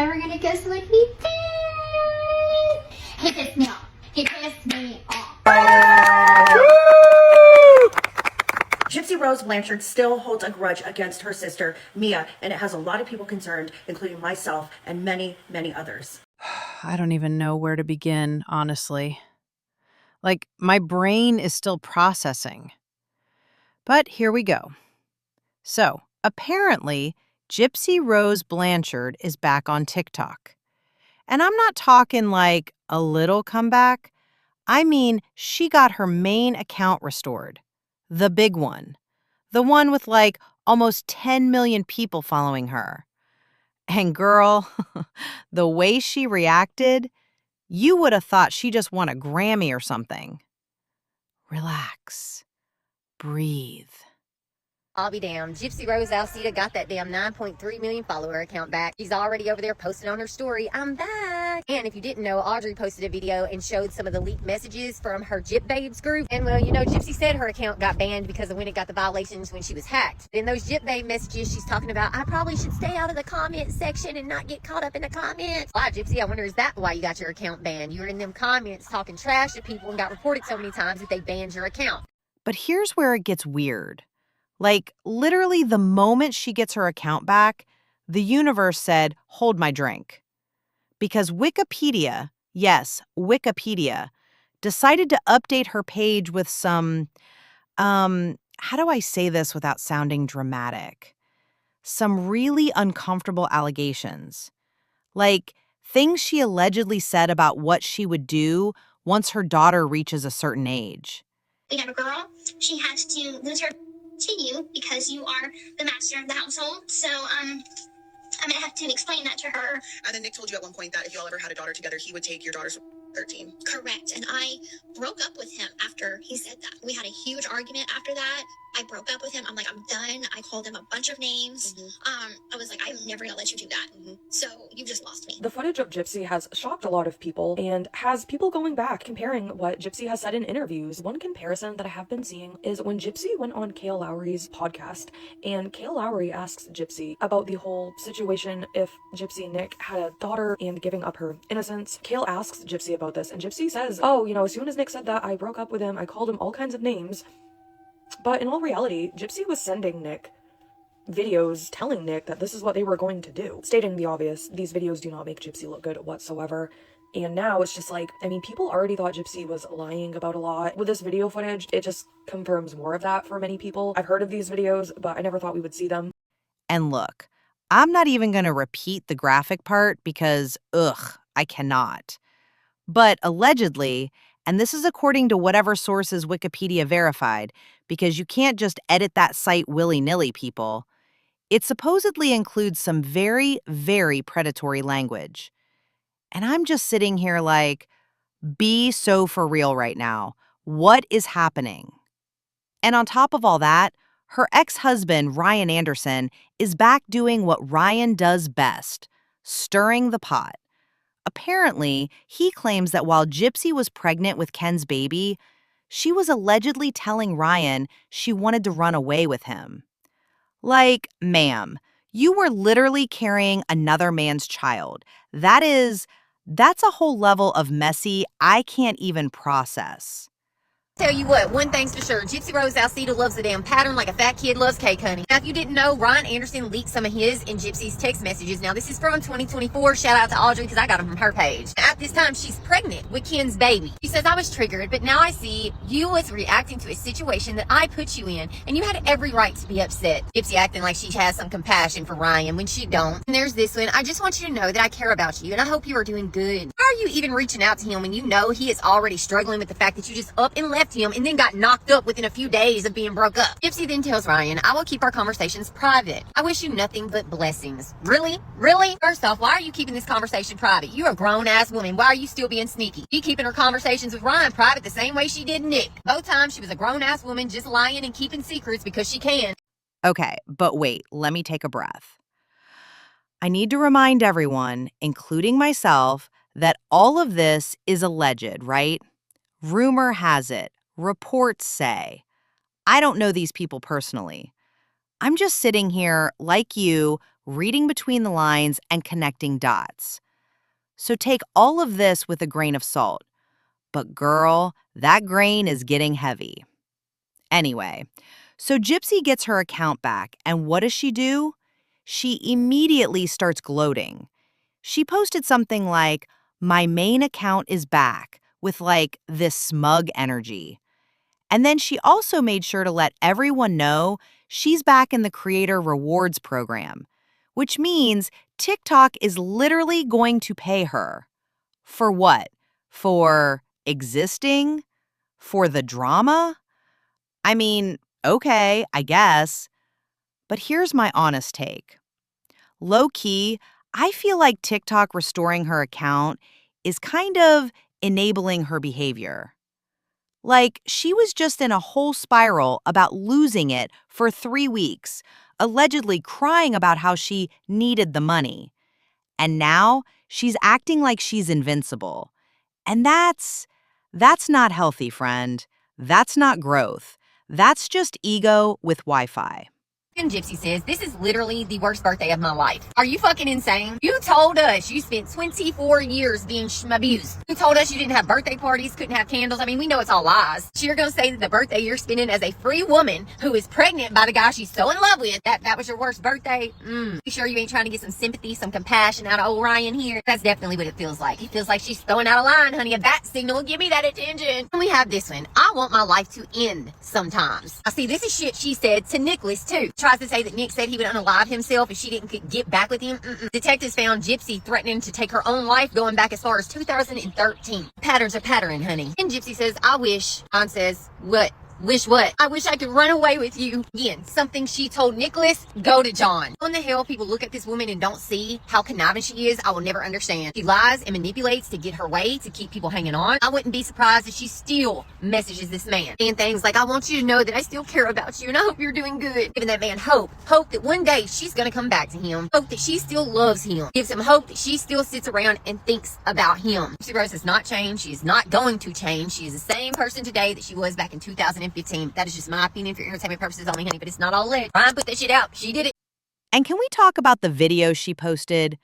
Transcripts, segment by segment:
never gonna guess what he did. He pissed me off. He pissed me off. Gypsy Rose Blanchard still holds a grudge against her sister, Mia, and it has a lot of people concerned, including myself and many, many others. I don't even know where to begin, honestly. Like, my brain is still processing. But here we go. So, apparently, Gypsy Rose Blanchard is back on TikTok. And I'm not talking like a little comeback. I mean, she got her main account restored. The big one. The one with like almost 10 million people following her. And girl, the way she reacted, you would have thought she just won a Grammy or something. Relax. Breathe. I'll be damned. Gypsy Rose Alcida got that damn 9.3 million follower account back. She's already over there posting on her story, "I'm back." And if you didn't know, Audrey posted a video and showed some of the leaked messages from her Gyp Babes group. And well, you know, Gypsy said her account got banned because of when it got the violations when she was hacked. In those Gyp Babe messages, she's talking about, "I probably should stay out of the comment section and not get caught up in the comments." Wow, Gypsy, I wonder, is that why you got your account banned? You were in them comments talking trash to people and got reported so many times that they banned your account. But here's where it gets weird. Like, literally the moment she gets her account back, the universe said, hold my drink. Because Wikipedia, yes, Wikipedia, decided to update her page with some, how do I say this without sounding dramatic? Some really uncomfortable allegations. Like, things she allegedly said about what she would do once her daughter reaches a certain age. We have a girl. She has to lose her to you because you are the master of the household. So, I'm gonna have to explain that to her. And then Nick told you at one point that if y'all ever had a daughter together, he would take your daughter's 13. Correct. And I broke up with him after he said that. We had a huge argument after that. I broke up with him. I'm like, I'm done. I called him a bunch of names. I was like, I'm never gonna let you do that. So you just lost me. The footage of Gypsy has shocked a lot of people and has people going back comparing what Gypsy has said in interviews. One comparison that I have been seeing is when Gypsy went on Kale Lowry's podcast, and Kale Lowry asks Gypsy about the whole situation if Gypsy and Nick had a daughter and giving up her innocence. Kale asks Gypsy about this, and Gypsy says, oh, you know, as soon as Nick said that, I broke up with him. I called him all kinds of names. But in all reality, Gypsy was sending Nick videos telling Nick that this is what they were going to do. Stating the obvious, these videos do not make Gypsy look good whatsoever. And now it's just like, I mean, people already thought Gypsy was lying about a lot. With this video footage, it just confirms more of that for many people. I've heard of these videos, but I never thought we would see them. And look, I'm not even going to repeat the graphic part because, I cannot. But allegedly, and this is according to whatever sources Wikipedia verified, because you can't just edit that site willy-nilly, people, it supposedly includes some very, very predatory language. And I'm just sitting here like, be so for real right now. What is happening? And on top of all that, her ex-husband, Ryan Anderson, is back doing what Ryan does best, stirring the pot. Apparently, he claims that while Gypsy was pregnant with Ken's baby, she was allegedly telling Ryan she wanted to run away with him. Like, ma'am, you were literally carrying another man's child. That's a whole level of messy I can't even process. Tell you what, one thing's for sure, Gypsy Rose Alcida loves the damn pattern like a fat kid loves cake, honey. Now, if you didn't know, Ryan Anderson leaked some of his and Gypsy's text messages. Now, this is from 2024. Shout out to Audrey because I got them from her page. At this time, she's pregnant with Ken's baby. She says, I was triggered, but now I see you was reacting to a situation that I put you in, and you had every right to be upset. Gypsy acting like she has some compassion for Ryan when she don't. And there's this one. I just want you to know that I care about you, and I hope you are doing good. Why are you even reaching out to him when you know he is already struggling with the fact that you just up and left him and then got knocked up within a few days of being broke up? Gypsy then tells Ryan, I will keep our conversations private. I wish you nothing but blessings. Really? Really? First off, why are you keeping this conversation private? You're a grown-ass woman. Why are you still being sneaky? You keeping her conversations with Ryan private the same way she did Nick. Both times she was a grown-ass woman just lying and keeping secrets because she can. Okay, but wait, let me take a breath. I need to remind everyone, including myself, that all of this is alleged, right? Rumor has it. Reports say. I don't know these people personally. I'm just sitting here, like you, reading between the lines and connecting dots. So take all of this with a grain of salt. But girl, that grain is getting heavy. Anyway, so Gypsy gets her account back, and what does she do? She immediately starts gloating. She posted something like, "My main account is back," with like this smug energy. And then she also made sure to let everyone know she's back in the Creator Rewards program, which means TikTok is literally going to pay her. For what? For existing? For the drama? I mean, okay, I guess. But here's my honest take. Low-key, I feel like TikTok restoring her account is kind of enabling her behavior. Like, she was just in a whole spiral about losing it for 3 weeks, allegedly crying about how she needed the money. And now she's acting like she's invincible. And that's not healthy, friend. That's not growth. That's just ego with Wi-Fi. And Gypsy says, "This is literally the worst birthday of my life." Are you fucking insane? You told us you spent 24 years being abused. You told us you didn't have birthday parties, couldn't have candles. I mean, we know it's all lies. So you're gonna say that the birthday you're spending as a free woman who is pregnant by the guy she's so in love with, that was your worst birthday? You sure you ain't trying to get some sympathy, some compassion out of old Ryan here? That's definitely what it feels like. It feels like she's throwing out a line, honey, a bat signal. Give me that attention. And we have this one. "I want my life to end sometimes." I see, this is shit she said to Nicholas too. Tries to say that Nick said he would unalive himself if she didn't get back with him. Detectives found Gypsy threatening to take her own life going back as far as 2013. Patterns are patterning, honey. And Gypsy says, "I wish." On says, "What? Wish what?" "I wish I could run away with you." Again, something she told Nicholas, go to John. When the hell people look at this woman and don't see how conniving she is, I will never understand. She lies and manipulates to get her way, to keep people hanging on. I wouldn't be surprised if she still messages this man. And things like, "I want you to know that I still care about you and I hope you're doing good." Giving that man hope. Hope that one day she's going to come back to him. Hope that she still loves him. Gives him hope that she still sits around and thinks about him. Gypsy Rose has not changed. She is not going to change. She is the same person today that she was back in 2015. That is just my opinion for entertainment purposes only, honey, but it's not all alleged. Ryan put that shit out. She did it. And can we talk about the video she posted?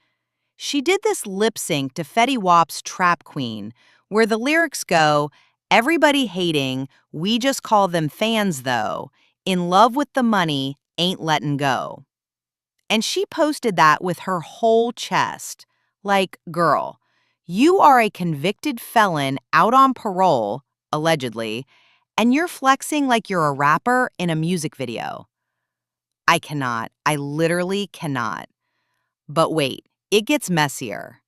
She did this lip sync to Fetty Wap's Trap Queen, where the lyrics go, "Everybody hating, we just call them fans though. In love with the money, ain't letting go." And she posted that with her whole chest. Like, girl, you are a convicted felon out on parole, allegedly, and you're flexing like you're a rapper in a music video. I cannot. I literally cannot. But wait, it gets messier.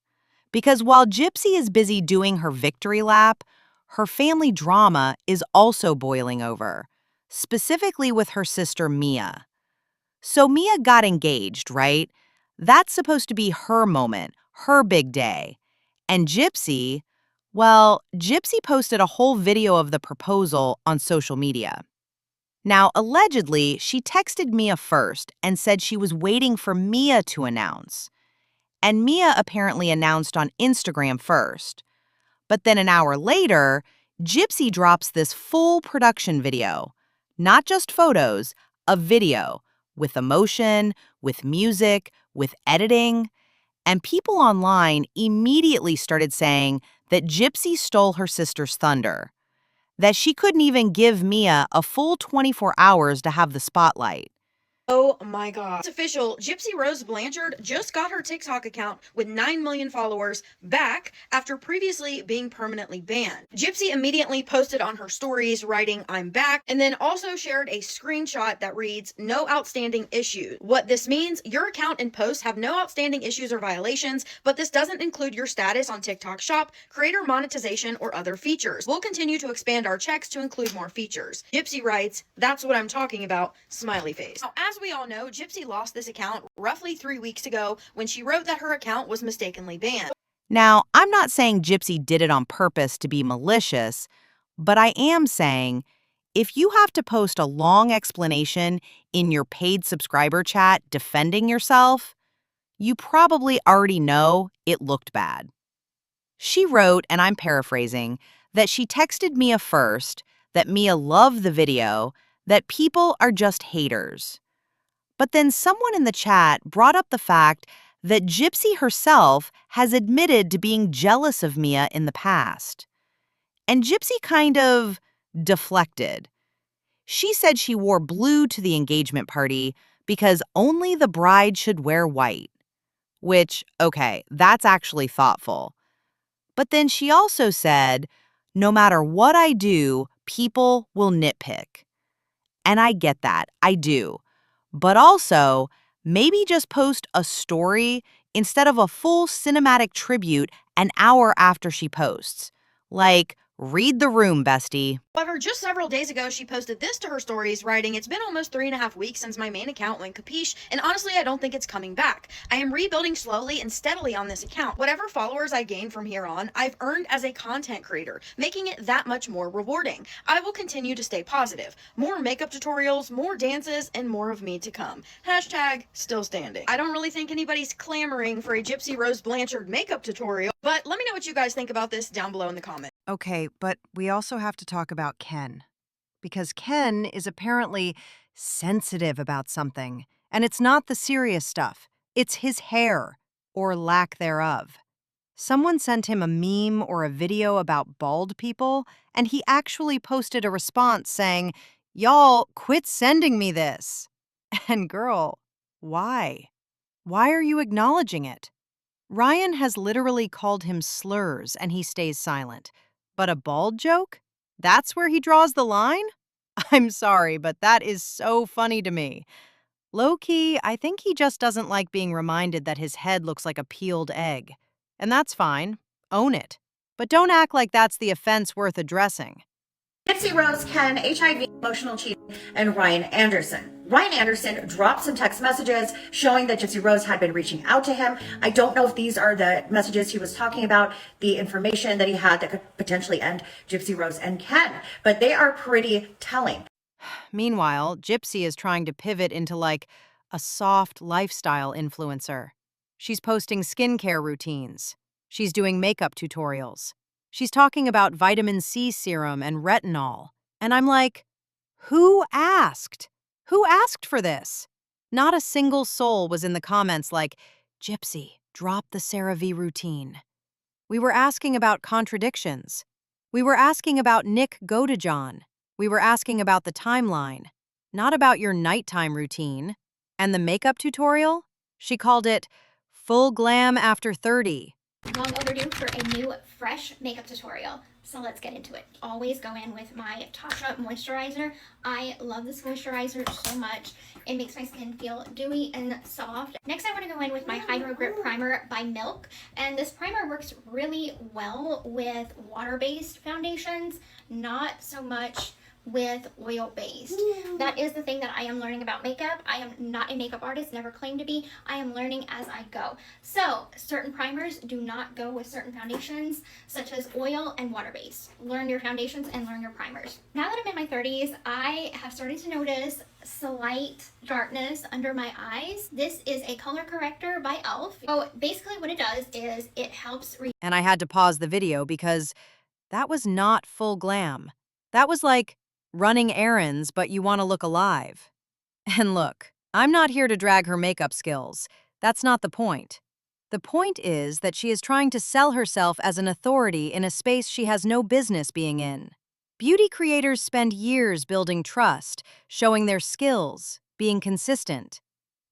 Because while Gypsy is busy doing her victory lap, her family drama is also boiling over, specifically with her sister Mia. So Mia got engaged, right? That's supposed to be her moment, her big day. And Gypsy, well, Gypsy posted a whole video of the proposal on social media. Now, allegedly, she texted Mia first and said she was waiting for Mia to announce. And Mia apparently announced on Instagram first. But then an hour later, Gypsy drops this full production video. Not just photos, a video with emotion, with music, with editing. And people online immediately started saying that Gypsy stole her sister's thunder, that she couldn't even give Mia a full 24 hours to have the spotlight. Oh my god. It's official. Gypsy Rose Blanchard just got her TikTok account with 9 million followers back after previously being permanently banned. Gypsy immediately posted on her stories writing, "I'm back," and then also shared a screenshot that reads, "No outstanding issues." What this means, your account and posts have no outstanding issues or violations, but this doesn't include your status on TikTok Shop, creator monetization, or other features. We'll continue to expand our checks to include more features. Gypsy writes, "That's what I'm talking about," smiley face. Now, as we all know, Gypsy lost this account roughly 3 weeks ago when she wrote that her account was mistakenly banned. Now, I'm not saying Gypsy did it on purpose to be malicious, but I am saying if you have to post a long explanation in your paid subscriber chat defending yourself, you probably already know it looked bad. She wrote, and I'm paraphrasing, that she texted Mia first, that Mia loved the video, that people are just haters. But then someone in the chat brought up the fact that Gypsy herself has admitted to being jealous of Mia in the past. And Gypsy kind of deflected. She said she wore blue to the engagement party because only the bride should wear white. Which, okay, that's actually thoughtful. But then she also said, no matter what I do, people will nitpick. And I get that, I do. But also, maybe just post a story instead of a full cinematic tribute an hour after she posts. Like, read the room, bestie. However, just several days ago, she posted this to her stories, writing, "It's been almost 3.5 weeks since my main account went capiche, and honestly, I don't think it's coming back. I am rebuilding slowly and steadily on this account. Whatever followers I gain from here on, I've earned as a content creator, making it that much more rewarding. I will continue to stay positive. More makeup tutorials, more dances, and more of me to come. Hashtag still standing." I don't really think anybody's clamoring for a Gypsy Rose Blanchard makeup tutorial, but let me know what you guys think about this down below in the comments. Okay, but we also have to talk about Ken. Because Ken is apparently sensitive about something. And it's not the serious stuff. It's his hair, or lack thereof. Someone sent him a meme or a video about bald people, and he actually posted a response saying, "Y'all, quit sending me this." And girl, why? Why are you acknowledging it? Ryan has literally called him slurs and he stays silent. But a bald joke? That's where he draws the line? I'm sorry, but that is so funny to me. Low-key, I think he just doesn't like being reminded that his head looks like a peeled egg. And that's fine. Own it. But don't act like that's the offense worth addressing. Gypsy Rose, Ken, HIV, emotional cheating, and Ryan Anderson. Ryan Anderson dropped some text messages showing that Gypsy Rose had been reaching out to him. I don't know if these are the messages he was talking about, the information that he had that could potentially end Gypsy Rose and Ken, but they are pretty telling. Meanwhile, Gypsy is trying to pivot into like a soft lifestyle influencer. She's posting skincare routines. She's doing makeup tutorials. She's talking about vitamin C serum and retinol. And I'm like, who asked? Who asked for this? Not a single soul was in the comments like, Gypsy, drop the CeraVe routine. We were asking about contradictions. We were asking about Nick Godejohn. We were asking about the timeline, not about your nighttime routine. And the makeup tutorial? She called it Full Glam After 30. Long overdue for a new fresh makeup tutorial, so let's get into it. Always go in with my Tasha moisturizer. I love this moisturizer so much. It makes my skin feel dewy and soft. Next, I want to go in with my Hydro Grip Primer by Milk, and this primer works really well with water-based foundations, not so much with oil-based. That is the thing that I am learning about makeup. I am not a makeup artist, never claimed to be. I am learning as I go. So certain primers do not go with certain foundations, such as oil and water-based. Learn your foundations and learn your primers. Now that I'm in my 30s, I have started to notice slight darkness under my eyes. This is a color corrector by e.l.f. So basically what it does is it helps And I had to pause the video because that was not full glam. That was like running errands, but you want to look alive. And look, I'm not here to drag her makeup skills. That's not the point. The point is that she is trying to sell herself as an authority in a space she has no business being in. Beauty creators spend years building trust, showing their skills, being consistent.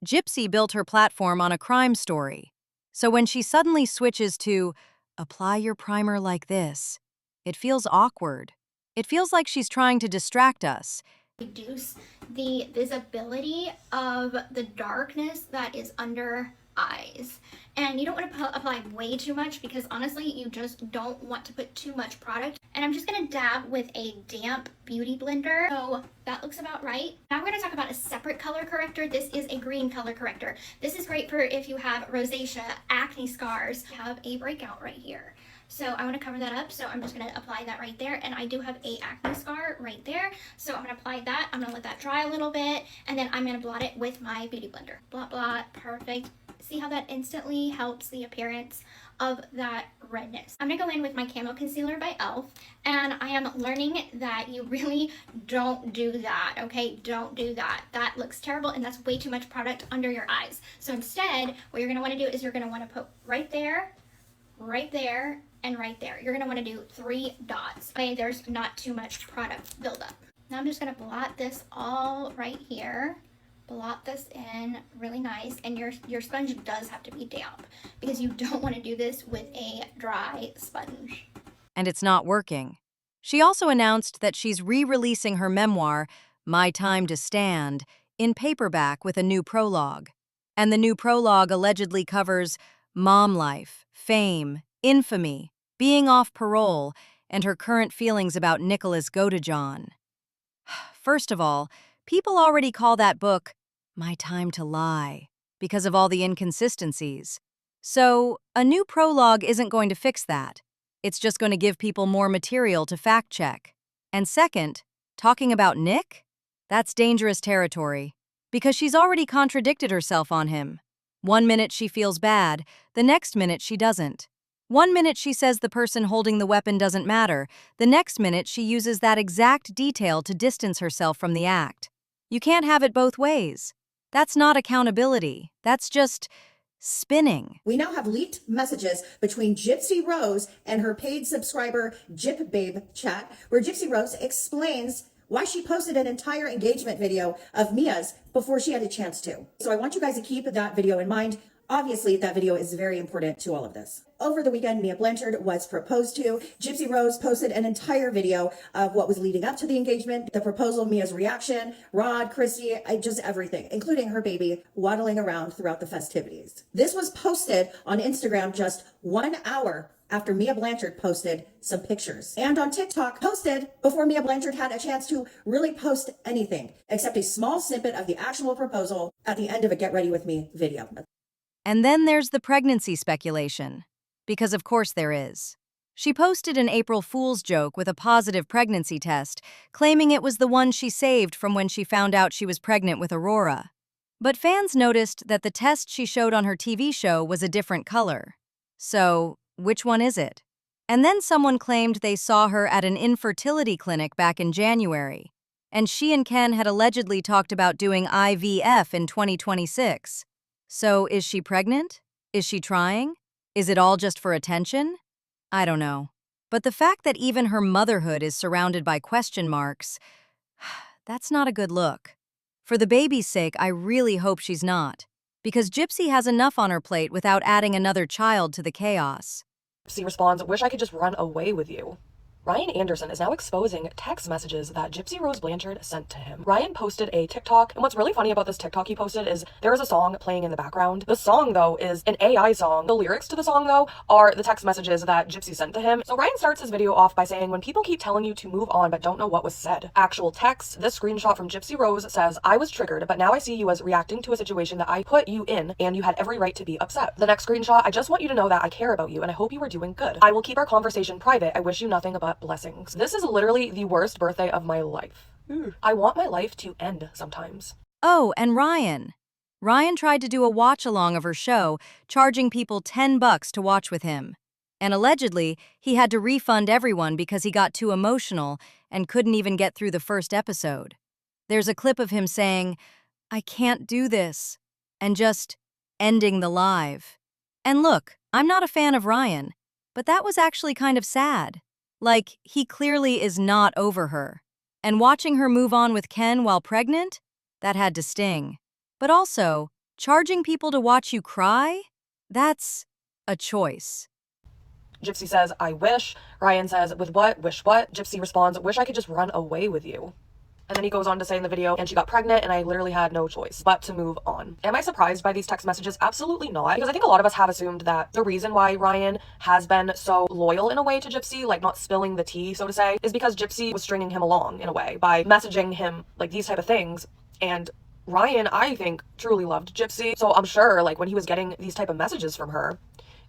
Gypsy built her platform on a crime story. So when she suddenly switches to, apply your primer like this, it feels awkward. It feels like she's trying to distract us. reduce the visibility of the darkness that is under eyes. And you don't want to apply way too much because honestly you just don't want to put too much product. And I'm just going to dab with a damp beauty blender. So that looks about right. Now we're going to talk about a separate color corrector. This is a green color corrector. This is great for if you have rosacea, acne scars, have a breakout right here. So I want to cover that up, so I'm just going to apply that right there. And I do have a acne scar right there, so I'm going to apply that. I'm going to let that dry a little bit, and then I'm going to blot it with my beauty blender. Blot, blot, perfect. See how that instantly helps the appearance of that redness. I'm gonna go in with my Camo Concealer by e.l.f. and I am learning that you really don't do that, okay? Don't do that. That looks terrible and that's way too much product under your eyes. So instead, what you're gonna wanna do is you're gonna wanna put right there, and right there. You're gonna wanna do 3 dots. Okay, there's not too much product buildup. Now I'm just gonna blot this all right here. Blot this in really nice, and your sponge does have to be damp because you don't want to do this with a dry sponge. And it's not working. She also announced that she's re-releasing her memoir, My Time to Stand, in paperback with a new prologue. And the new prologue allegedly covers mom life, fame, infamy, being off parole, and her current feelings about Nicholas Godejohn. First of all, people already call that book My Time to Lie because of all the inconsistencies. So, a new prologue isn't going to fix that. It's just going to give people more material to fact check. And second, talking about Nick? That's dangerous territory because she's already contradicted herself on him. One minute she feels bad, the next minute she doesn't. One minute she says the person holding the weapon doesn't matter, the next minute she uses that exact detail to distance herself from the act. You can't have it both ways. That's not accountability. That's just spinning. We now have leaked messages between Gypsy Rose and her paid subscriber Gyp Babe chat, where Gypsy Rose explains why she posted an entire engagement video of Mia's before she had a chance to. So I want you guys to keep that video in mind. Obviously, that video is very important to all of this. Over the weekend, Mia Blanchard was proposed to. Gypsy Rose posted an entire video of what was leading up to the engagement, the proposal, Mia's reaction, Rod, Christy, just everything, including her baby waddling around throughout the festivities. This was posted on Instagram just 1 hour after Mia Blanchard posted some pictures. And on TikTok, posted before Mia Blanchard had a chance to really post anything, except a small snippet of the actual proposal at the end of a Get Ready With Me video. And then there's the pregnancy speculation. Because of course there is. She posted an April Fool's joke with a positive pregnancy test, claiming it was the one she saved from when she found out she was pregnant with Aurora. But fans noticed that the test she showed on her TV show was a different color. So, which one is it? And then someone claimed they saw her at an infertility clinic back in January. And she and Ken had allegedly talked about doing IVF in 2026. So, is she pregnant? Is she trying? Is it all just for attention? I don't know. But the fact that even her motherhood is surrounded by question marks, that's not a good look. For the baby's sake, I really hope she's not. Because Gypsy has enough on her plate without adding another child to the chaos. Gypsy responds, wish I could just run away with you. Ryan Anderson is now exposing text messages that Gypsy Rose Blanchard sent to him. Ryan posted a TikTok, and what's really funny about this TikTok he posted is there is a song playing in the background. The song, though, is an AI song. The lyrics to the song, though, are the text messages that Gypsy sent to him. So Ryan starts his video off by saying, when people keep telling you to move on but don't know what was said. Actual text, this screenshot from Gypsy Rose says, I was triggered, but now I see you as reacting to a situation that I put you in, and you had every right to be upset. The next screenshot, I just want you to know that I care about you, and I hope you are doing good. I will keep our conversation private. I wish you nothing but blessings. This is literally the worst birthday of my life. I want my life to end sometimes. Oh, and Ryan. Ryan tried to do a watch-along of her show, charging people $10 to watch with him. And allegedly, he had to refund everyone because he got too emotional and couldn't even get through the first episode. There's a clip of him saying, I can't do this, and just ending the live. And look, I'm not a fan of Ryan, but that was actually kind of sad. Like, he clearly is not over her. And watching her move on with Ken while pregnant? That had to sting. But also, charging people to watch you cry? That's a choice. Gypsy says, I wish. Ryan says, with what? Wish what? Gypsy responds, wish I could just run away with you. And then he goes on to say in the video, and she got pregnant and I literally had no choice but to move on. Am I surprised by these text messages? Absolutely not. Because I think a lot of us have assumed that the reason why Ryan has been so loyal in a way to Gypsy, like not spilling the tea, so to say, is because Gypsy was stringing him along in a way by messaging him like these type of things. And Ryan, I think, truly loved Gypsy. So I'm sure like when he was getting these type of messages from her,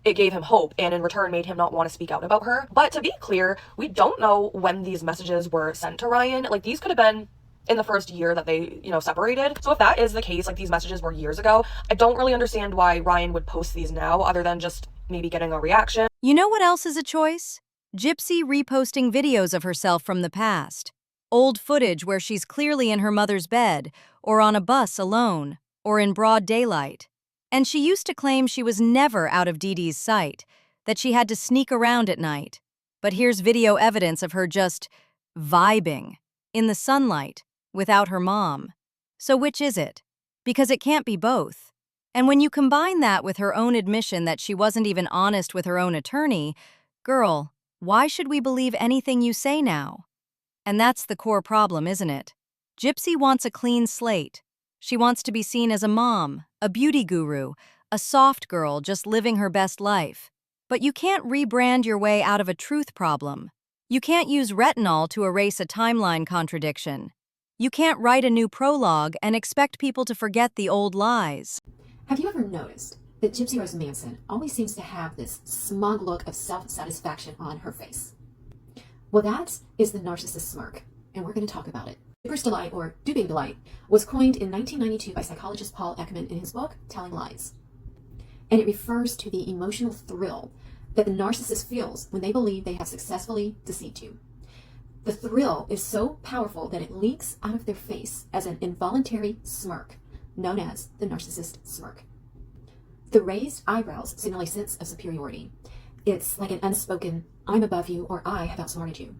it gave him hope and in return made him not want to speak out about her. But to be clear, we don't know when these messages were sent to Ryan. Like these could have been in the first year that they, separated. So if that is the case, like these messages were years ago, I don't really understand why Ryan would post these now other than just maybe getting a reaction. You know what else is a choice? Gypsy reposting videos of herself from the past. Old footage where she's clearly in her mother's bed, or on a bus alone, or in broad daylight. And she used to claim she was never out of Dee Dee's sight, that she had to sneak around at night. But here's video evidence of her just vibing in the sunlight without her mom. So which is it? Because it can't be both. And when you combine that with her own admission that she wasn't even honest with her own attorney, girl, why should we believe anything you say now? And that's the core problem, isn't it? Gypsy wants a clean slate. She wants to be seen as a mom, a beauty guru, a soft girl just living her best life. But you can't rebrand your way out of a truth problem. You can't use retinol to erase a timeline contradiction. You can't write a new prologue and expect people to forget the old lies. Have you ever noticed that Gypsy Rose Manson always seems to have this smug look of self-satisfaction on her face? Well, that is the narcissist smirk, and we're going to talk about it. Duper's delight, or duping delight, was coined in 1992 by psychologist Paul Ekman in his book, Telling Lies. And it refers to the emotional thrill that the narcissist feels when they believe they have successfully deceived you. The thrill is so powerful that it leaks out of their face as an involuntary smirk, known as the narcissist smirk. The raised eyebrows signal a sense of superiority. It's like an unspoken, I'm above you, or I have outsmarted you.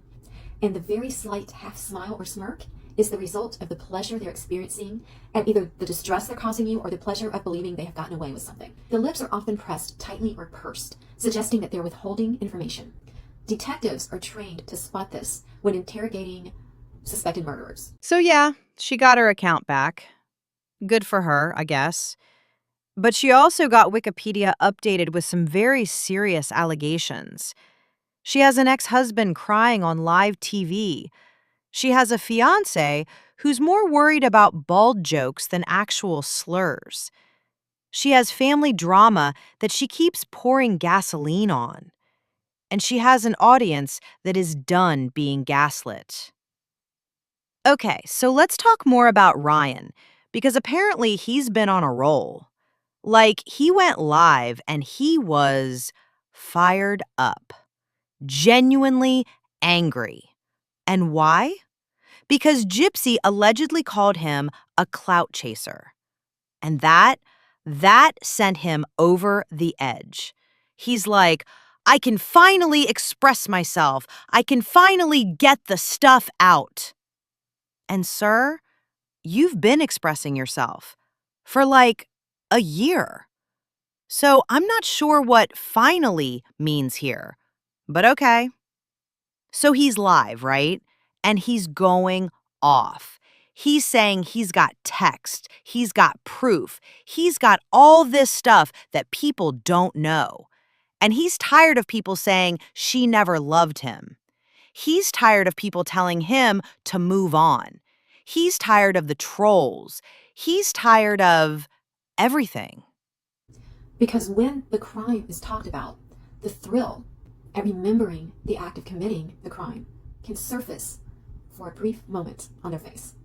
And the very slight half smile or smirk is the result of the pleasure they're experiencing at either the distress they're causing you or the pleasure of believing they have gotten away with something. The lips are often pressed tightly or pursed, suggesting that they're withholding information. Detectives are trained to spot this when interrogating suspected murderers. So yeah, she got her account back. Good for her, I guess. But she also got Wikipedia updated with some very serious allegations. She has an ex-husband crying on live TV. She has a fiancé who's more worried about bald jokes than actual slurs. She has family drama that she keeps pouring gasoline on. And she has an audience that is done being gaslit. Okay, so let's talk more about Ryan, because apparently he's been on a roll. Like, he went live and he was fired up, genuinely angry. And why? Because Gypsy allegedly called him a clout chaser. And that sent him over the edge. He's like, I can finally express myself. I can finally get the stuff out. And sir, you've been expressing yourself for like a year. So I'm not sure what finally means here, but okay. So he's live, right? And he's going off. He's saying he's got text, he's got proof, he's got all this stuff that people don't know. And he's tired of people saying she never loved him. He's tired of people telling him to move on. He's tired of the trolls. He's tired of everything. Because when the crime is talked about, the thrill at remembering the act of committing the crime can surface for a brief moment on their face.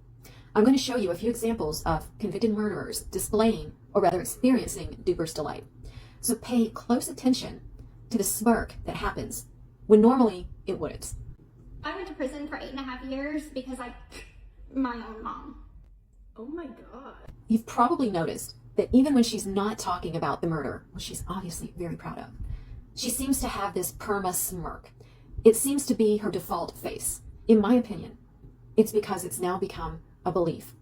I'm going to show you a few examples of convicted murderers displaying, or rather experiencing, duper's delight. So pay close attention to the smirk that happens when normally it wouldn't. I went to prison for 8.5 years because my own mom. Oh my God. You've probably noticed that even when she's not talking about the murder, which she's obviously very proud of, she seems to have this perma smirk. It seems to be her default face. In my opinion, it's because it's now become a belief.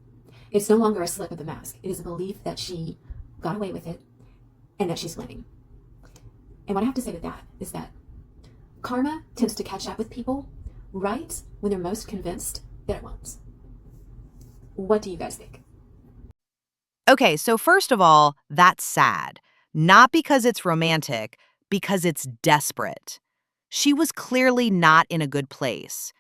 It's no longer a slip of the mask. It is a belief that she got away with it and that she's winning. And what I have to say with that is that karma tends to catch up with people right when they're most convinced that it won't. What do you guys think? Okay, so first of all, that's sad. Not because it's romantic, because it's desperate. She was clearly not in a good place.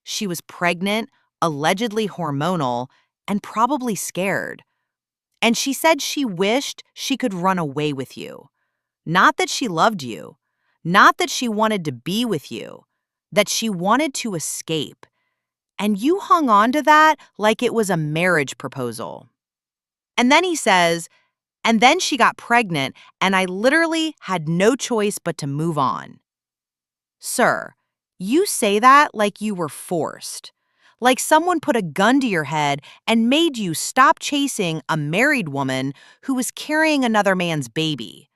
She was pregnant, allegedly hormonal, and probably scared. And she said she wished she could run away with you. Not that she loved you. Not that she wanted to be with you. That she wanted to escape. And you hung on to that like it was a marriage proposal. And then he says, And then she got pregnant, and I literally had no choice but to move on. Sir, you say that like you were forced. Like someone put a gun to your head and made you stop chasing a married woman who was carrying another man's baby.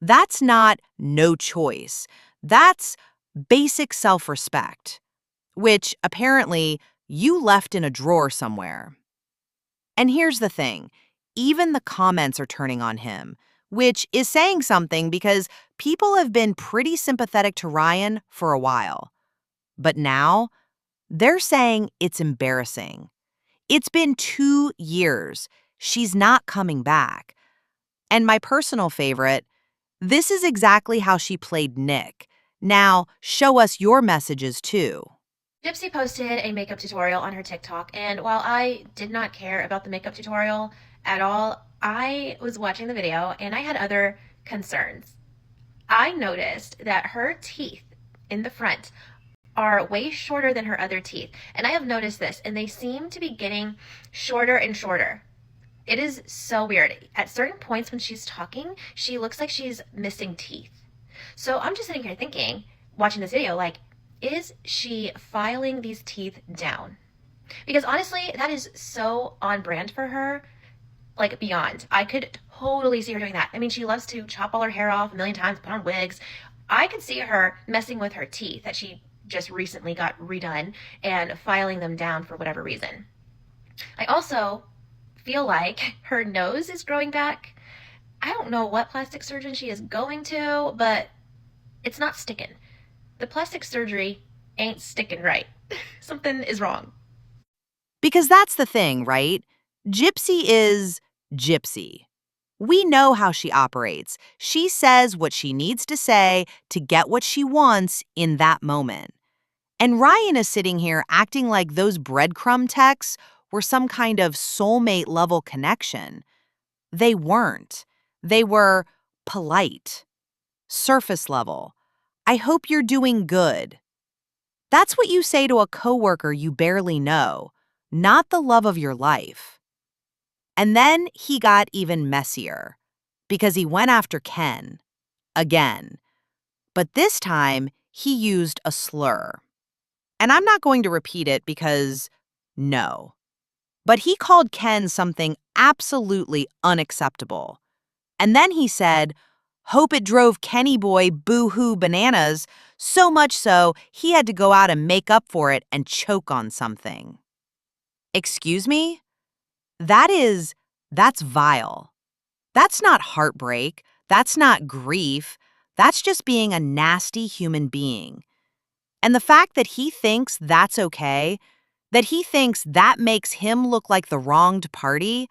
That's not no choice. That's basic self-respect, which apparently you left in a drawer somewhere. And here's the thing, even the comments are turning on him, which is saying something because people have been pretty sympathetic to Ryan for a while. But now, they're saying it's embarrassing. It's been 2 years. She's not coming back. And my personal favorite, this is exactly how she played Nick. Now, show us your messages too. Gypsy posted a makeup tutorial on her TikTok, and while I did not care about the makeup tutorial at all, I was watching the video and I had other concerns. I noticed that her teeth in the front are way shorter than her other teeth, and I have noticed this, and they seem to be getting shorter and shorter. It is so weird. At certain points when she's talking, she looks like she's missing teeth. So I'm just sitting here thinking, watching this video, like, is she filing these teeth down? Because honestly, that is so on brand for her, like beyond. I could totally see her doing that. I mean, she loves to chop all her hair off a million times, put on wigs. I could see her messing with her teeth that she just recently got redone and filing them down for whatever reason. I also feel like her nose is growing back. I don't know what plastic surgeon she is going to, but it's not sticking. The plastic surgery ain't sticking right. Something is wrong. Because that's the thing, right? Gypsy is Gypsy. We know how she operates. She says what she needs to say to get what she wants in that moment. And Ryan is sitting here acting like those breadcrumb texts were some kind of soulmate-level connection. They weren't. They were polite, surface level. I hope you're doing good. That's what you say to a coworker you barely know, not the love of your life. And then he got even messier because he went after Ken again. But this time, he used a slur. And I'm not going to repeat it because, no. But he called Ken something absolutely unacceptable. And then he said, hope it drove Kenny boy boo-hoo bananas, so much so he had to go out and make up for it and choke on something. Excuse me? That's vile. That's not heartbreak. That's not grief. That's just being a nasty human being. And the fact that he thinks that's okay, that he thinks that makes him look like the wronged party,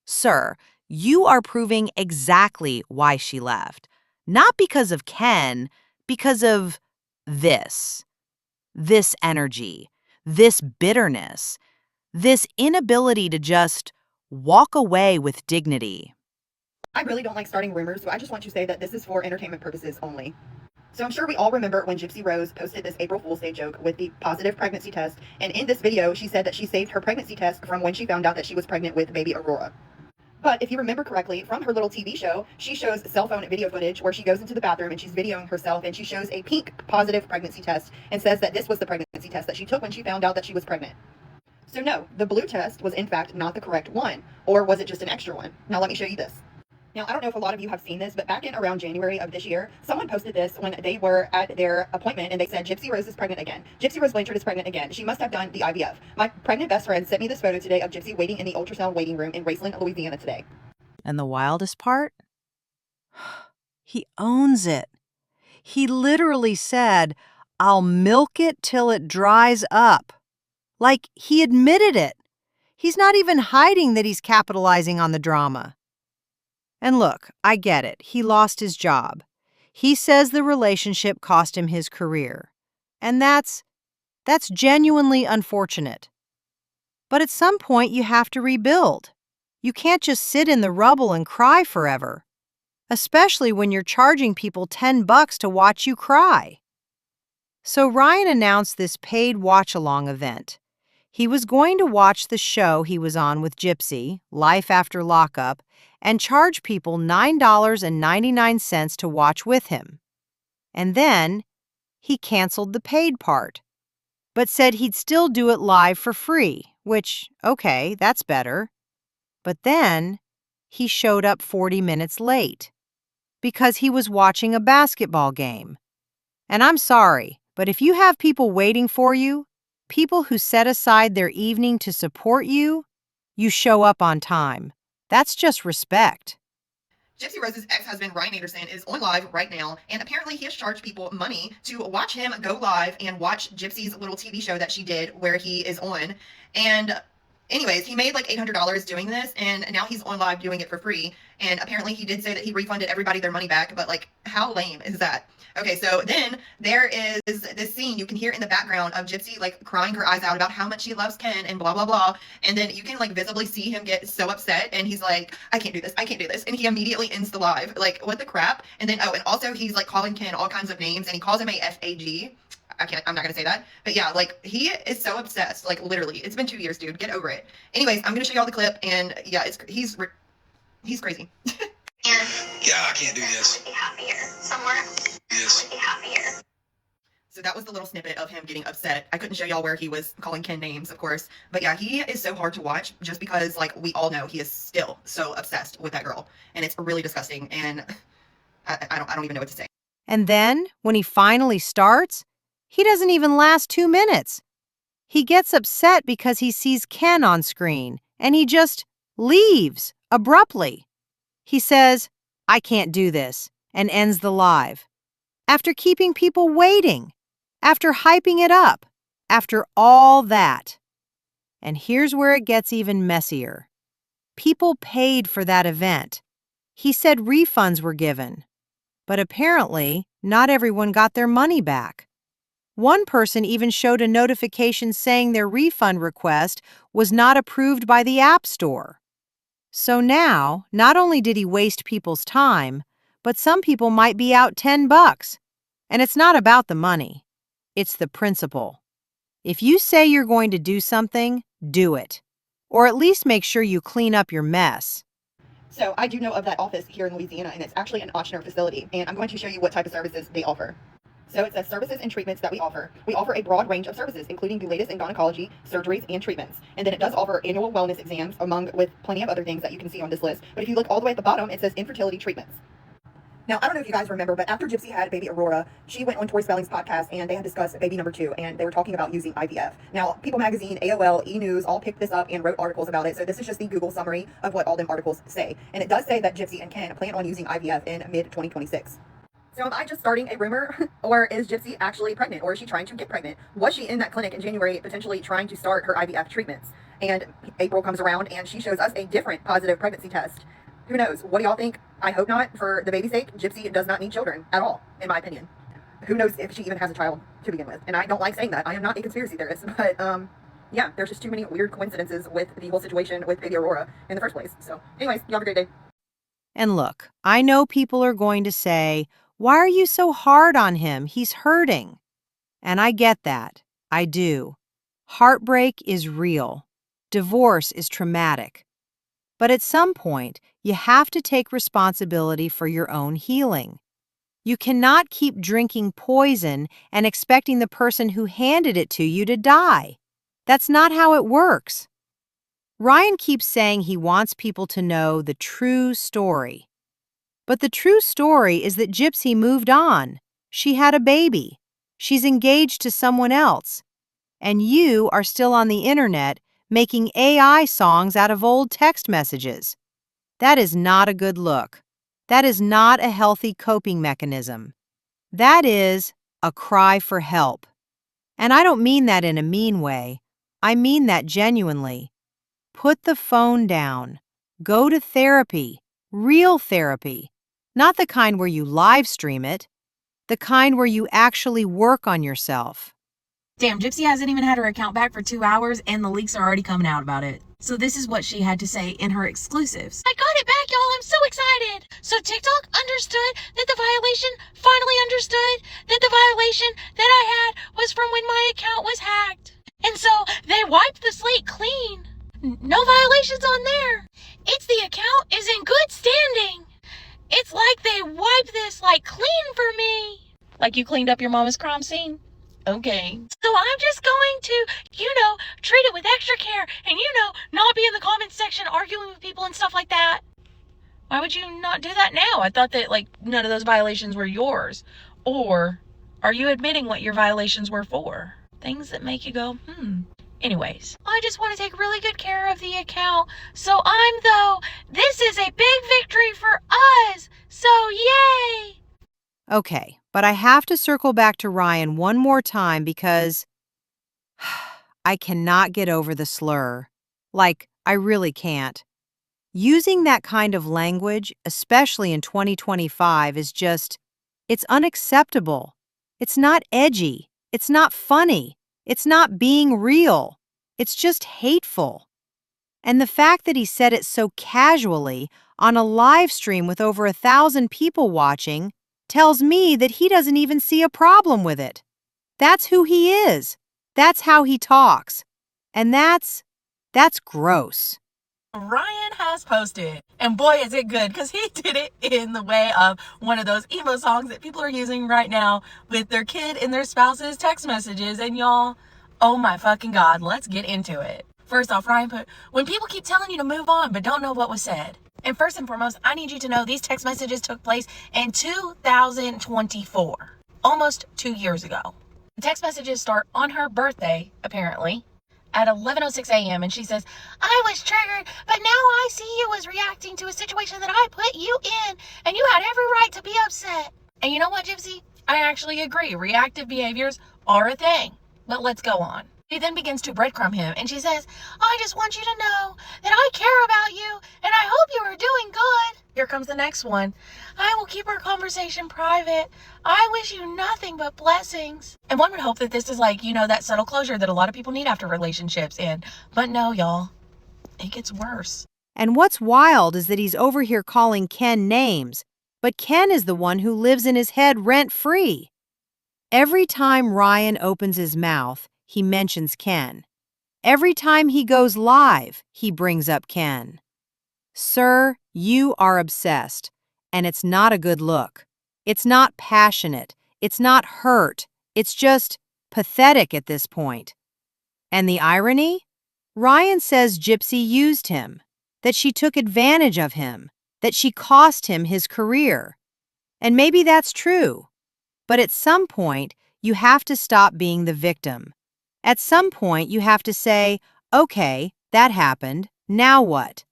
sir, you are proving exactly why she left. Not because of Ken, because of this energy, this bitterness, this inability to just walk away with dignity. I really don't like starting rumors, so I just want to say that this is for entertainment purposes only. So I'm sure we all remember when Gypsy Rose posted this April Fool's Day joke with the positive pregnancy test, and in this video she said that she saved her pregnancy test from when she found out that she was pregnant with baby Aurora. But if you remember correctly, from her little TV show, she shows cell phone video footage where she goes into the bathroom and she's videoing herself, and she shows a pink positive pregnancy test and says that this was the pregnancy test that she took when she found out that she was pregnant. So no, the blue test was in fact not the correct one, or was it just an extra one? Now let me show you this. Now, I don't know if a lot of you have seen this, but back in around January of this year, someone posted this when they were at their appointment, and they said, Gypsy Rose is pregnant again. Gypsy Rose Blanchard is pregnant again. She must have done the IVF. My pregnant best friend sent me this photo today of Gypsy waiting in the ultrasound waiting room in Raceland, Louisiana today. And the wildest part? He owns it. He literally said, I'll milk it till it dries up. Like he admitted it. He's not even hiding that he's capitalizing on the drama. And look, I get it. He lost his job. He says the relationship cost him his career. And that's genuinely unfortunate. But at some point, you have to rebuild. You can't just sit in the rubble and cry forever, especially when you're charging people $10 to watch you cry. So Ryan announced this paid watch-along event. He was going to watch the show he was on with Gypsy, Life After Lockup, and charge people $9.99 to watch with him. And then he canceled the paid part, but said he'd still do it live for free, which, okay, that's better. But then he showed up 40 minutes late because he was watching a basketball game. And I'm sorry, but if you have people waiting for you, people who set aside their evening to support you, you show up on time. That's just respect. Gypsy Rose's ex-husband, Ryan Anderson, is on live right now, and apparently he has charged people money to watch him go live and watch Gypsy's little TV show that she did where he is on. And anyways, he made like $800 doing this, and now he's on live doing it for free. And apparently he did say that he refunded everybody their money back, but like, how lame is that? Okay, so then there is this scene you can hear in the background of Gypsy like crying her eyes out about how much she loves Ken and blah, blah, blah. And then you can like visibly see him get so upset, and he's like, I can't do this, I can't do this. And he immediately ends the live. Like, what the crap? And then, and also he's like calling Ken all kinds of names, and he calls him a FAG. I'm not gonna say that. But yeah, like, he is so obsessed. Like, literally. It's been 2 years, dude. Get over it. Anyways, I'm gonna show y'all the clip, and yeah, he's crazy. And yeah, I can't do this. I would be happier somewhere. Yes. I would be happier. So that was the little snippet of him getting upset. I couldn't show y'all where he was calling Ken names, of course. But yeah, he is so hard to watch just because, like, we all know he is still so obsessed with that girl. And it's really disgusting. And I don't even know what to say. And then, when he finally starts, he doesn't even last 2 minutes. He gets upset because he sees Ken on screen, and he just leaves abruptly. He says, I can't do this, and ends the live. After keeping people waiting, after hyping it up, after all that. And here's where it gets even messier. People paid for that event. He said refunds were given. But apparently, not everyone got their money back. One person even showed a notification saying their refund request was not approved by the App Store. So now, not only did he waste people's time, but some people might be out $10. And it's not about the money. It's the principle. If you say you're going to do something, do it. Or at least make sure you clean up your mess. So I do know of that office here in Louisiana, and it's actually an Ochsner facility. And I'm going to show you what type of services they offer. So it says services and treatments that we offer. We offer a broad range of services, including the latest in gynecology, surgeries, and treatments. And then it does offer annual wellness exams, with plenty of other things that you can see on this list. But if you look all the way at the bottom, it says infertility treatments. Now, I don't know if you guys remember, but after Gypsy had baby Aurora, she went on Tori Spelling's podcast, and they had discussed baby number 2, and they were talking about using IVF. Now, People Magazine, AOL, E! News all picked this up and wrote articles about it, so this is just the Google summary of what all them articles say. And it does say that Gypsy and Ken plan on using IVF in mid-2026. So am I just starting a rumor, or is Gypsy actually pregnant, or is she trying to get pregnant? Was she in that clinic in January potentially trying to start her IVF treatments? And April comes around and she shows us a different positive pregnancy test. Who knows? What do y'all think? I hope not. For the baby's sake, Gypsy does not need children at all, in my opinion. Who knows if she even has a child to begin with? And I don't like saying that. I am not a conspiracy theorist, but yeah, there's just too many weird coincidences with the whole situation with baby Aurora in the first place. So anyways, y'all have a great day. And look, I know people are going to say, why are you so hard on him? He's hurting. And I get that. I do. Heartbreak is real. Divorce is traumatic. But at some point, you have to take responsibility for your own healing. You cannot keep drinking poison and expecting the person who handed it to you to die. That's not how it works. Ryan keeps saying he wants people to know the true story. But the true story is that Gypsy moved on. She had a baby. She's engaged to someone else. And you are still on the internet making AI songs out of old text messages. That is not a good look. That is not a healthy coping mechanism. That is a cry for help. And I don't mean that in a mean way. I mean that genuinely. Put the phone down. Go to therapy. Real therapy. Not the kind where you live stream it. The kind where you actually work on yourself. Damn, Gypsy hasn't even had her account back for 2 hours and the leaks are already coming out about it. So this is what she had to say in her exclusives. I got it back, y'all. I'm so excited. So TikTok understood that the violation, finally understood that the violation that I had was from when my account was hacked. And And so they wiped the slate clean. No violations on there. It's the account is in good standing. It's like they wiped this like clean for me. Like you cleaned up your mama's crime scene? Okay. So I'm just going to, treat it with extra care and, not be in the comments section arguing with people and stuff like that. Why would you not do that now? I thought that, none of those violations were yours. Or are you admitting what your violations were for? Things that make you go, Anyways, I just want to take really good care of the account. So this is a big victory for us. So yay! Okay, but I have to circle back to Ryan one more time because I cannot get over the slur. I really can't. Using that kind of language, especially in 2025, is just, it's unacceptable. It's not edgy. It's not funny. It's not being real. It's just hateful. And the fact that he said it so casually on a live stream with over 1,000 people watching tells me that he doesn't even see a problem with it. That's who he is. That's how he talks. And that's gross. Ryan has posted, and boy is it good, because he did it in the way of one of those emo songs that people are using right now with their kid and their spouse's text messages. And y'all, oh my fucking God, let's get into it. First off, Ryan put, when people keep telling you to move on but don't know what was said. And first and foremost, I need you to know these text messages took place in 2024, almost 2 years ago. The text messages start on her birthday, apparently, at 11:06 a.m. and she says, I was triggered, but now I see you was reacting to a situation that I put you in, and you had every right to be upset. And you know what, Gypsy? I actually agree. Reactive behaviors are a thing. But let's go on. She then begins to breadcrumb him, and she says, I just want you to know that I care about you, and I hope you are doing good. Here comes the next one. I will keep our conversation private. I wish you nothing but blessings. And one would hope that this is that subtle closure that a lot of people need after relationships end. But no, y'all. It gets worse. And what's wild is that he's over here calling Ken names, but Ken is the one who lives in his head rent-free. Every time Ryan opens his mouth, he mentions Ken. Every time he goes live, he brings up Ken. Sir, you are obsessed, and it's not a good look. It's not passionate. It's not hurt. It's just pathetic at this point. And the irony? Ryan says Gypsy used him, that she took advantage of him, that she cost him his career. And maybe that's true. But at some point, you have to stop being the victim. At some point, you have to say, okay, that happened. Now what?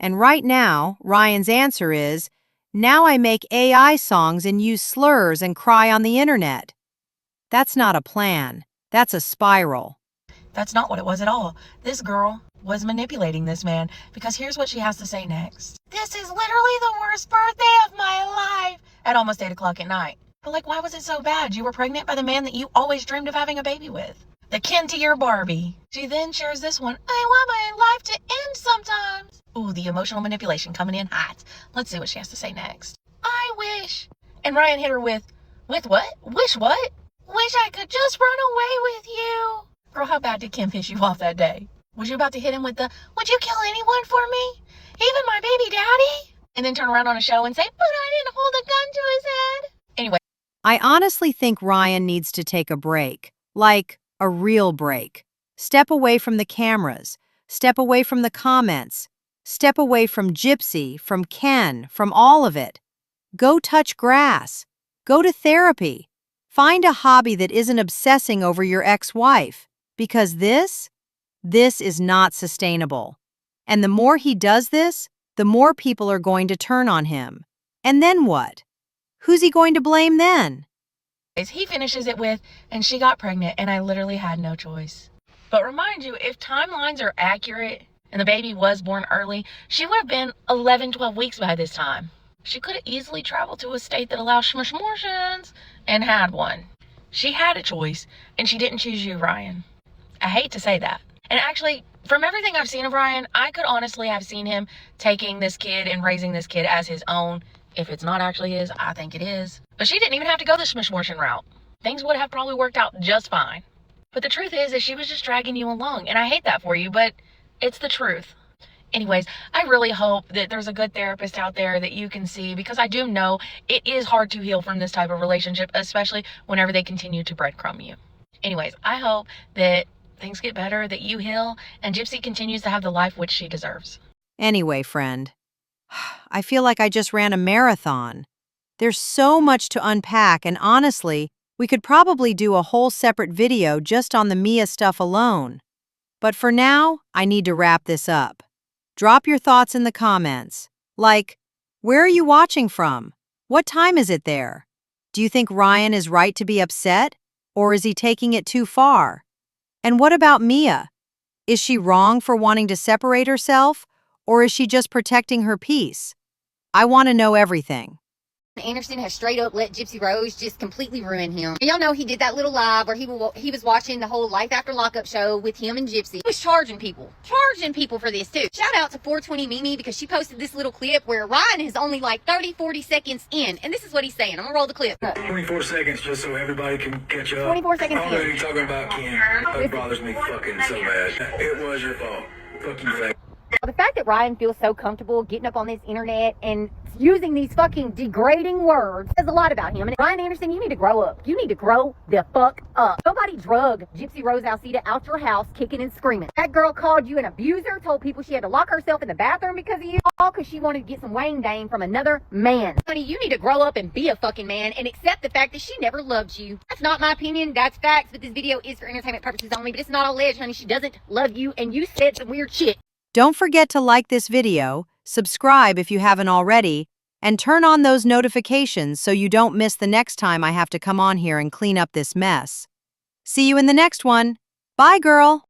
And right now, Ryan's answer is, now I make AI songs and use slurs and cry on the internet. That's not a plan. That's a spiral. That's not what it was at all. This girl was manipulating this man, because here's what she has to say next. This is literally the worst birthday of my life at almost 8 o'clock at night. But why was it so bad? You were pregnant by the man that you always dreamed of having a baby with. The kin to your Barbie. She then shares this one. I want my life to end sometimes. Ooh, the emotional manipulation coming in hot. Let's see what she has to say next. I wish. And Ryan hit her with what? Wish what? Wish I could just run away with you. Girl, how bad did Kim piss you off that day? Was you about to hit him with the, would you kill anyone for me? Even my baby daddy? And then turn around on a show and say, but I didn't hold a gun to his head. Anyway. I honestly think Ryan needs to take a break. A real break. Step away from the cameras. Step away from the comments. Step away from Gypsy, from Ken, from all of it. Go touch grass. Go to therapy. Find a hobby that isn't obsessing over your ex-wife. Because this is not sustainable. And the more he does this, the more people are going to turn on him. And then what? Who's he going to blame then? He finishes it with, and she got pregnant, and I literally had no choice. But remind you, if timelines are accurate, and the baby was born early, she would have been 11, 12 weeks by this time. She could have easily traveled to a state that allows shmushmortions and had one. She had a choice, and she didn't choose you, Ryan. I hate to say that. And actually, from everything I've seen of Ryan, I could honestly have seen him taking this kid and raising this kid as his own. If it's not actually his, I think it is. But she didn't even have to go the shmushmortion route. Things would have probably worked out just fine. But the truth is she was just dragging you along. And I hate that for you, but it's the truth. Anyways, I really hope that there's a good therapist out there that you can see, because I do know it is hard to heal from this type of relationship, especially whenever they continue to breadcrumb you. Anyways, I hope that things get better, that you heal, and Gypsy continues to have the life which she deserves. Anyway, friend, I feel like I just ran a marathon. There's so much to unpack, and honestly, we could probably do a whole separate video just on the Mia stuff alone. But for now, I need to wrap this up. Drop your thoughts in the comments. Like, where are you watching from? What time is it there? Do you think Ryan is right to be upset? Or is he taking it too far? And what about Mia? Is she wrong for wanting to separate herself? Or is she just protecting her peace? I want to know everything. Anderson has straight up let Gypsy Rose just completely ruin him. And y'all know he did that little live where he was watching the whole Life After Lockup show with him and Gypsy. He was charging people for this too. Shout out to 420 Mimi, because she posted this little clip where Ryan is only like 30-40 seconds in, and this is what he's saying. I'm gonna roll the clip. 24 seconds just so everybody can catch up. 24 seconds I don't know what you're talking about, Ken. That bothers me fucking so bad. It was your fault. Fuck you, fake. The fact that Ryan feels so comfortable getting up on this internet and using these fucking degrading words says a lot about him. And Ryan Anderson, you need to grow up. You need to grow the fuck up. Nobody drug Gypsy Rose Alcida out your house kicking and screaming. That girl called you an abuser, told people she had to lock herself in the bathroom because of you, all because she wanted to get some Wayne Dane from another man. Honey, you need to grow up and be a fucking man and accept the fact that she never loved you. That's not my opinion. That's facts. But this video is for entertainment purposes only. But it's not alleged, honey. She doesn't love you, and you said some weird shit. Don't forget to like this video, subscribe if you haven't already, and turn on those notifications so you don't miss the next time I have to come on here and clean up this mess. See you in the next one. Bye, girl.